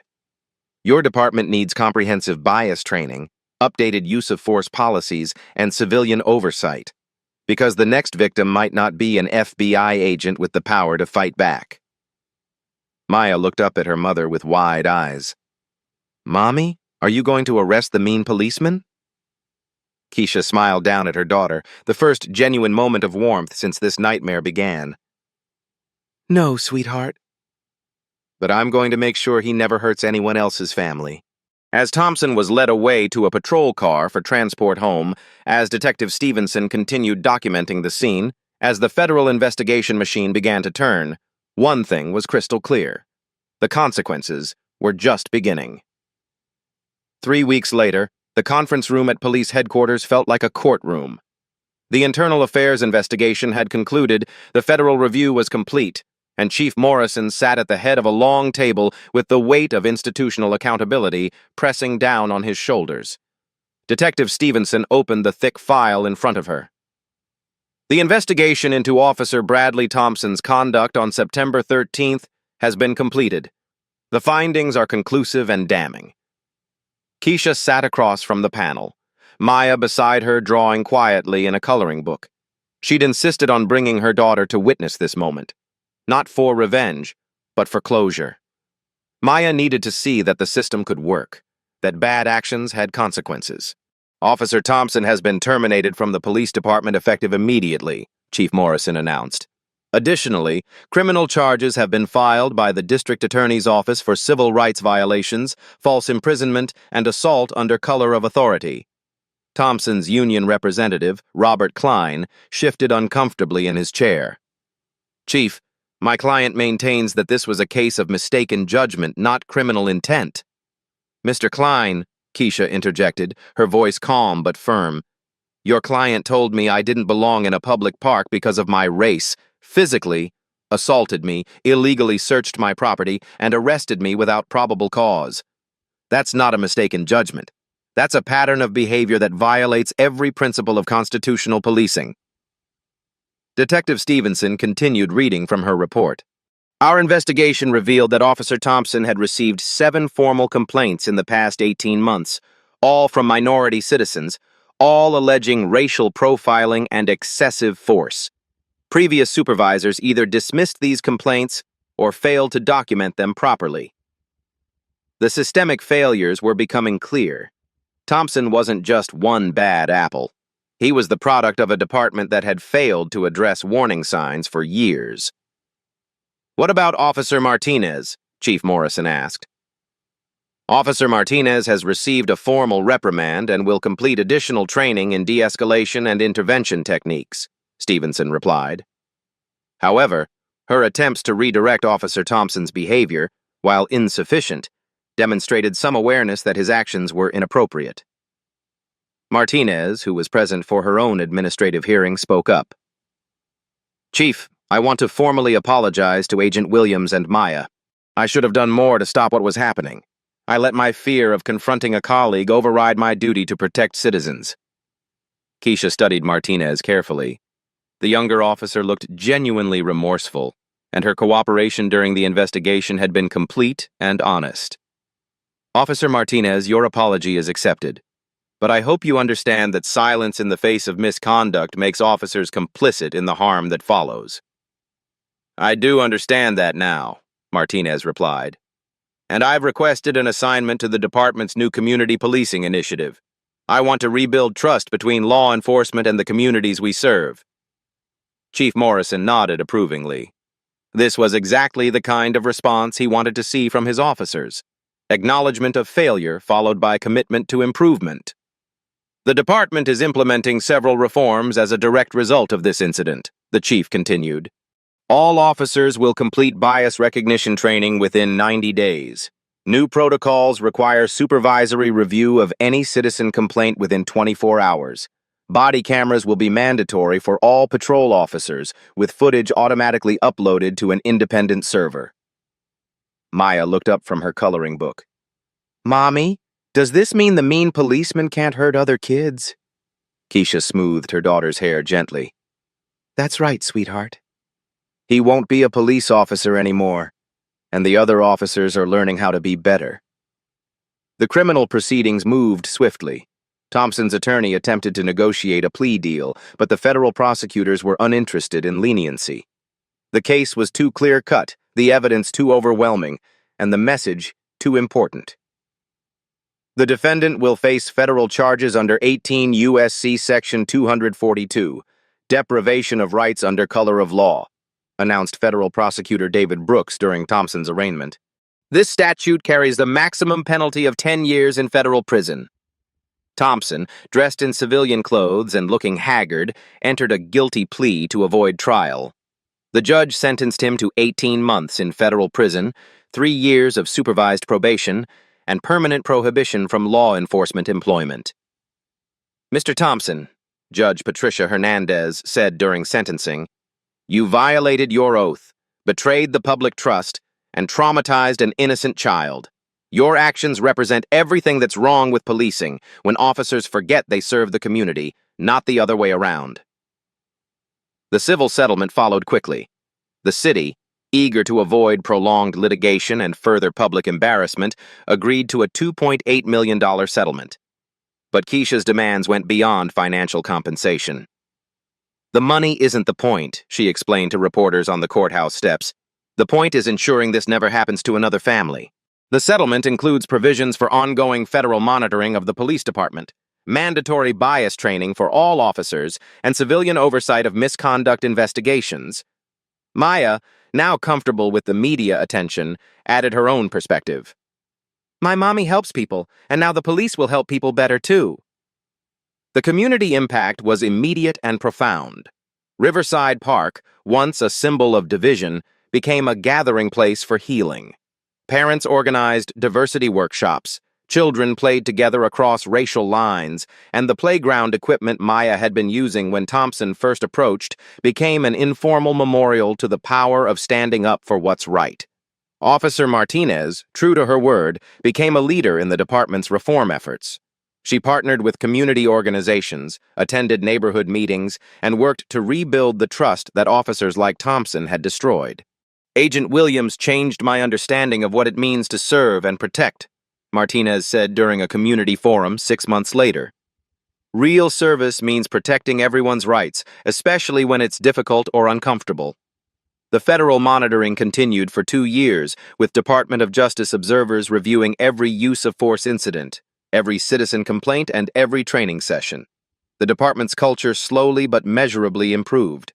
Your department needs comprehensive bias training, updated use of force policies, and civilian oversight, because the next victim might not be an FBI agent with the power to fight back. Maya looked up at her mother with wide eyes. Mommy, are you going to arrest the mean policeman? Keisha smiled down at her daughter, the first genuine moment of warmth since this nightmare began. No, sweetheart. But I'm going to make sure he never hurts anyone else's family. As Thompson was led away to a patrol car for transport home, as Detective Stevenson continued documenting the scene, as the federal investigation machine began to turn, one thing was crystal clear. The consequences were just beginning. 3 weeks later, the conference room at police headquarters felt like a courtroom. The internal affairs investigation had concluded, the federal review was complete, and Chief Morrison sat at the head of a long table with the weight of institutional accountability pressing down on his shoulders. Detective Stevenson opened the thick file in front of her. The investigation into Officer Bradley Thompson's conduct on September 13th has been completed. The findings are conclusive and damning. Keisha sat across from the panel, Maya beside her drawing quietly in a coloring book. She'd insisted on bringing her daughter to witness this moment. Not for revenge, but for closure. Maya needed to see that the system could work, that bad actions had consequences. Officer Thompson has been terminated from the police department effective immediately, Chief Morrison announced. Additionally, criminal charges have been filed by the District Attorney's Office for civil rights violations, false imprisonment, and assault under color of authority. Thompson's union representative, Robert Klein, shifted uncomfortably in his chair. Chief, my client maintains that this was a case of mistaken judgment, not criminal intent. Mr. Klein, Keisha interjected, her voice calm but firm. Your client told me I didn't belong in a public park because of my race, physically assaulted me, illegally searched my property, and arrested me without probable cause. That's not a mistaken judgment. That's a pattern of behavior that violates every principle of constitutional policing. Detective Stevenson continued reading from her report. Our investigation revealed that Officer Thompson had received 7 formal complaints in the past 18 months, all from minority citizens, all alleging racial profiling and excessive force. Previous supervisors either dismissed these complaints or failed to document them properly. The systemic failures were becoming clear. Thompson wasn't just one bad apple. He was the product of a department that had failed to address warning signs for years. What about Officer Martinez? Chief Morrison asked. Officer Martinez has received a formal reprimand and will complete additional training in de-escalation and intervention techniques, Stevenson replied. However, her attempts to redirect Officer Thompson's behavior, while insufficient, demonstrated some awareness that his actions were inappropriate. Martinez, who was present for her own administrative hearing, spoke up. Chief, I want to formally apologize to Agent Williams and Maya. I should have done more to stop what was happening. I let my fear of confronting a colleague override my duty to protect citizens. Keisha studied Martinez carefully. The younger officer looked genuinely remorseful, and her cooperation during the investigation had been complete and honest. Officer Martinez, your apology is accepted. But I hope you understand that silence in the face of misconduct makes officers complicit in the harm that follows. I do understand that now, Martinez replied. And I've requested an assignment to the department's new community policing initiative. I want to rebuild trust between law enforcement and the communities we serve. Chief Morrison nodded approvingly. This was exactly the kind of response he wanted to see from his officers. Acknowledgement of failure followed by commitment to improvement. The department is implementing several reforms as a direct result of this incident, the chief continued. All officers will complete bias recognition training within 90 days. New protocols require supervisory review of any citizen complaint within 24 hours. Body cameras will be mandatory for all patrol officers, with footage automatically uploaded to an independent server. Maya looked up from her coloring book. Mommy, does this mean the mean policeman can't hurt other kids? Keisha smoothed her daughter's hair gently. That's right, sweetheart. He won't be a police officer anymore, and the other officers are learning how to be better. The criminal proceedings moved swiftly. Thompson's attorney attempted to negotiate a plea deal, but the federal prosecutors were uninterested in leniency. The case was too clear-cut, the evidence too overwhelming, and the message too important. The defendant will face federal charges under 18 U.S.C. Section 242, deprivation of rights under color of law, announced federal prosecutor David Brooks during Thompson's arraignment. This statute carries the maximum penalty of 10 years in federal prison. Thompson, dressed in civilian clothes and looking haggard, entered a guilty plea to avoid trial. The judge sentenced him to 18 months in federal prison, 3 years of supervised probation, and permanent prohibition from law enforcement employment. Mr. Thompson, Judge Patricia Hernandez said during sentencing, you violated your oath, betrayed the public trust, and traumatized an innocent child. Your actions represent everything that's wrong with policing when officers forget they serve the community, not the other way around. The civil settlement followed quickly. The city, eager to avoid prolonged litigation and further public embarrassment, agreed to a $2.8 million settlement. But Keisha's demands went beyond financial compensation. The money isn't the point, she explained to reporters on the courthouse steps. The point is ensuring this never happens to another family. The settlement includes provisions for ongoing federal monitoring of the police department, mandatory bias training for all officers, and civilian oversight of misconduct investigations. Maya, now comfortable with the media attention, added her own perspective. My mommy helps people, and now the police will help people better too. The community impact was immediate and profound. Riverside Park, once a symbol of division, became a gathering place for healing. Parents organized diversity workshops, children played together across racial lines, and the playground equipment Maya had been using when Thompson first approached became an informal memorial to the power of standing up for what's right. Officer Martinez, true to her word, became a leader in the department's reform efforts. She partnered with community organizations, attended neighborhood meetings, and worked to rebuild the trust that officers like Thompson had destroyed. Agent Williams changed my understanding of what it means to serve and protect, Martinez said during a community forum 6 months later. Real service means protecting everyone's rights, especially when it's difficult or uncomfortable. The federal monitoring continued for 2 years, with Department of Justice observers reviewing every use of force incident, every citizen complaint, and every training session. The department's culture slowly but measurably improved.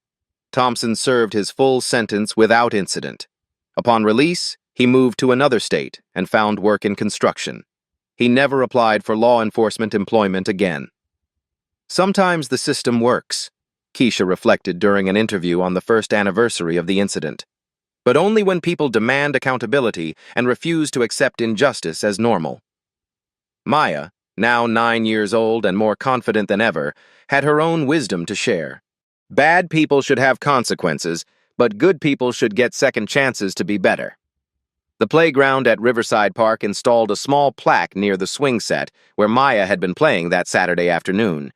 Thompson served his full sentence without incident. Upon release, he moved to another state and found work in construction. He never applied for law enforcement employment again. Sometimes the system works, Keisha reflected during an interview on the first anniversary of the incident. But only when people demand accountability and refuse to accept injustice as normal. Maya, now 9 years old and more confident than ever, had her own wisdom to share. Bad people should have consequences, but good people should get second chances to be better. The playground at Riverside Park installed a small plaque near the swing set where Maya had been playing that Saturday afternoon.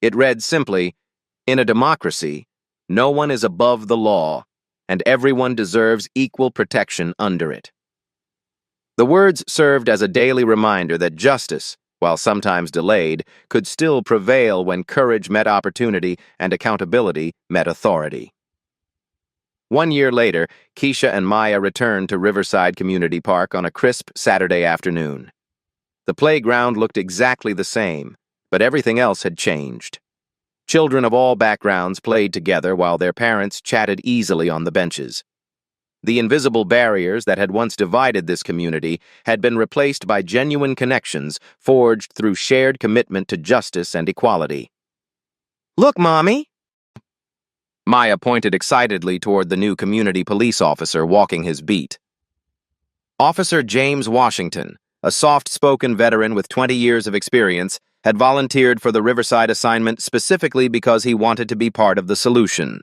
It read simply, "In a democracy, no one is above the law, and everyone deserves equal protection under it." The words served as a daily reminder that justice, while sometimes delayed, could still prevail when courage met opportunity and accountability met authority. 1 year later, Keisha and Maya returned to Riverside Community Park on a crisp Saturday afternoon. The playground looked exactly the same, but everything else had changed. Children of all backgrounds played together while their parents chatted easily on the benches. The invisible barriers that had once divided this community had been replaced by genuine connections forged through shared commitment to justice and equality. "Look, Mommy!" Maya pointed excitedly toward the new community police officer walking his beat. Officer James Washington, a soft-spoken veteran with 20 years of experience, had volunteered for the Riverside assignment specifically because he wanted to be part of the solution.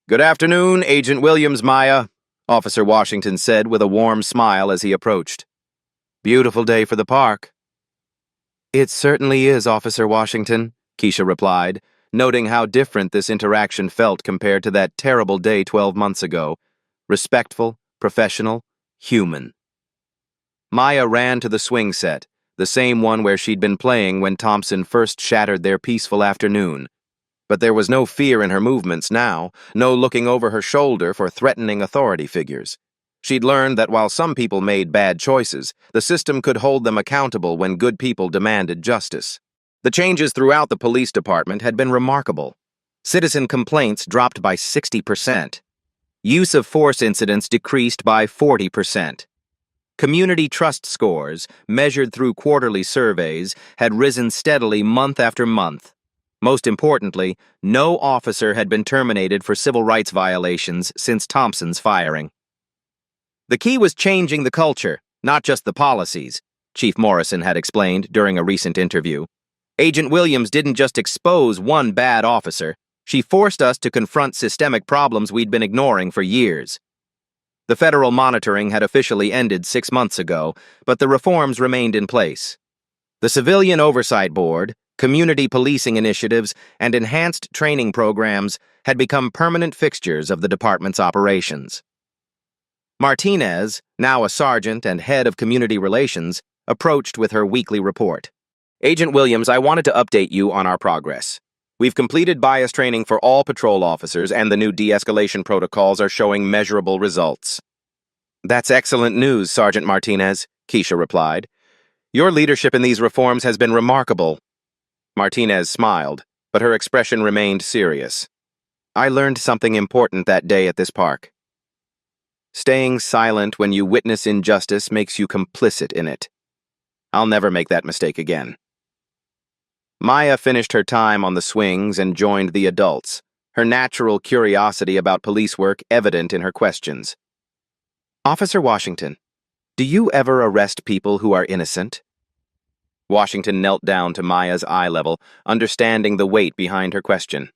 "Good afternoon, Agent Williams, Maya," Officer Washington said with a warm smile as he approached. "Beautiful day for the park." "It certainly is, Officer Washington," Keisha replied, noting how different this interaction felt compared to that terrible day 12 months ago. Respectful, professional, human. Maya ran to the swing set, the same one where she'd been playing when Thompson first shattered their peaceful afternoon. But there was no fear in her movements now, no looking over her shoulder for threatening authority figures. She'd learned that while some people made bad choices, the system could hold them accountable when good people demanded justice. The changes throughout the police department had been remarkable. Citizen complaints dropped by 60%. Use of force incidents decreased by 40%. Community trust scores, measured through quarterly surveys, had risen steadily month after month. Most importantly, no officer had been terminated for civil rights violations since Thompson's firing. The key was changing the culture, not just the policies, Chief Morrison had explained during a recent interview. Agent Williams didn't just expose one bad officer, she forced us to confront systemic problems we'd been ignoring for years. The federal monitoring had officially ended 6 months ago, but the reforms remained in place. The Civilian Oversight Board, community policing initiatives, and enhanced training programs had become permanent fixtures of the department's operations. Martinez, now a sergeant and head of community relations, approached with her weekly report. "Agent Williams, I wanted to update you on our progress. We've completed bias training for all patrol officers, and the new de-escalation protocols are showing measurable results." "That's excellent news, Sergeant Martinez," Keisha replied. "Your leadership in these reforms has been remarkable." Martinez smiled, but her expression remained serious. "I learned something important that day at this park. Staying silent when you witness injustice makes you complicit in it. I'll never make that mistake again." Maya finished her time on the swings and joined the adults, her natural curiosity about police work evident in her questions. "Officer Washington, do you ever arrest people who are innocent?" Washington knelt down to Maya's eye level, understanding the weight behind her question.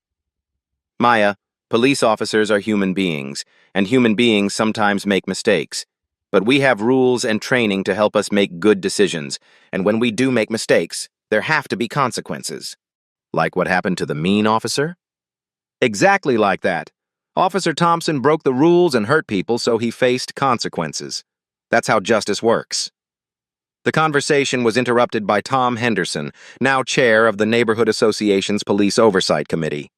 "Maya, police officers are human beings, and human beings sometimes make mistakes. But we have rules and training to help us make good decisions, and when we do make mistakes, there have to be consequences." "Like what happened to the mean officer?" "Exactly like that. Officer Thompson broke the rules and hurt people, so he faced consequences. That's how justice works." The conversation was interrupted by Tom Henderson, now chair of the Neighborhood Association's Police Oversight Committee.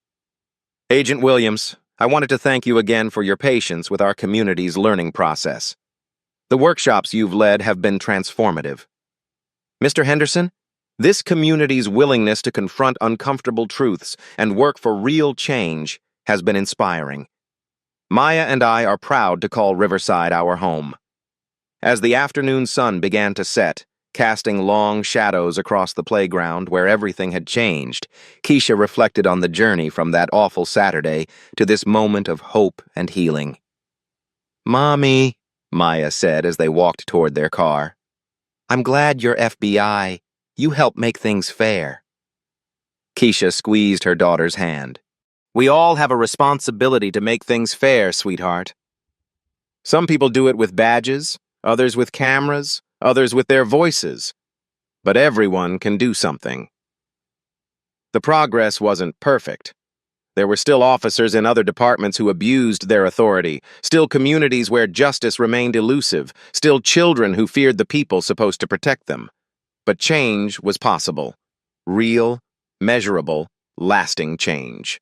"Agent Williams, I wanted to thank you again for your patience with our community's learning process. The workshops you've led have been transformative. Mr. Henderson, this community's willingness to confront uncomfortable truths and work for real change has been inspiring. Maya and I are proud to call Riverside our home." As the afternoon sun began to set, casting long shadows across the playground where everything had changed, Keisha reflected on the journey from that awful Saturday to this moment of hope and healing. "Mommy," Maya said as they walked toward their car, "I'm glad you're FBI. You help make things fair." Keisha squeezed her daughter's hand. We all have a responsibility to make things fair, sweetheart. Some people do it with badges, others with cameras, others with their voices. But everyone can do something. The progress wasn't perfect. There were still officers in other departments who abused their authority, still communities where justice remained elusive, still children who feared the people supposed to protect them. But change was possible. Real, measurable, lasting change.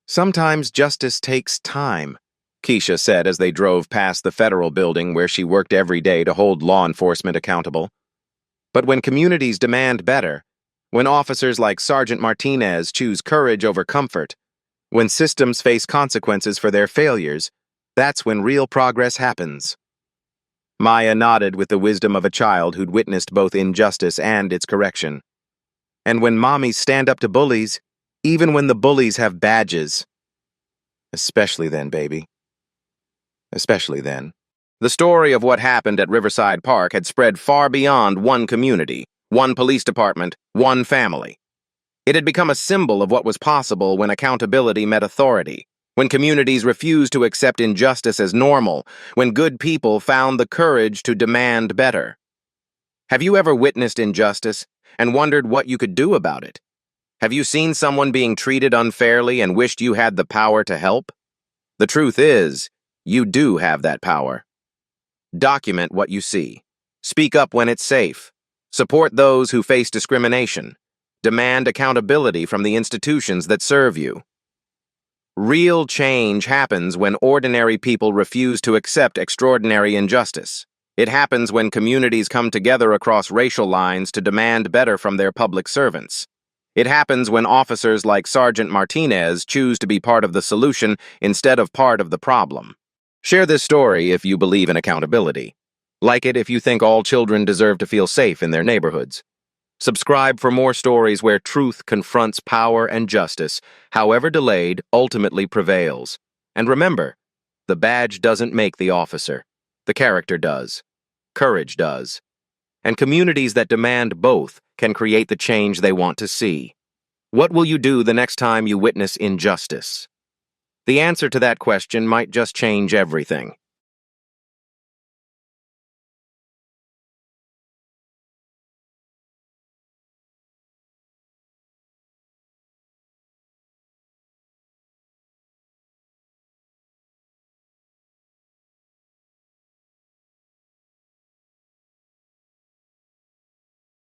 Sometimes justice takes time, Keisha said as they drove past the federal building where she worked every day to hold law enforcement accountable. But when communities demand better, when officers like Sergeant Martinez choose courage over comfort, when systems face consequences for their failures, that's when real progress happens. Maya nodded with the wisdom of a child who'd witnessed both injustice and its correction. And when mommies stand up to bullies, even when the bullies have badges. Especially then, baby. Especially then. The story of what happened at Riverside Park had spread far beyond one community, one police department, one family. It had become a symbol of what was possible when accountability met authority, when communities refused to accept injustice as normal, when good people found the courage to demand better. Have you ever witnessed injustice and wondered what you could do about it? Have you seen someone being treated unfairly and wished you had the power to help? The truth is, you do have that power. Document what you see. Speak up when it's safe. Support those who face discrimination. Demand accountability from the institutions that serve you. Real change happens when ordinary people refuse to accept extraordinary injustice. It happens when communities come together across racial lines to demand better from their public servants. It happens when officers like Sergeant Martinez choose to be part of the solution instead of part of the problem. Share this story if you believe in accountability. Like it if you think all children deserve to feel safe in their neighborhoods. Subscribe for more stories where truth confronts power and justice, however delayed, ultimately prevails. And remember, the badge doesn't make the officer. The character does. Courage does. And communities that demand both can create the change they want to see. What will you do the next time you witness injustice? The answer to that question might just change everything.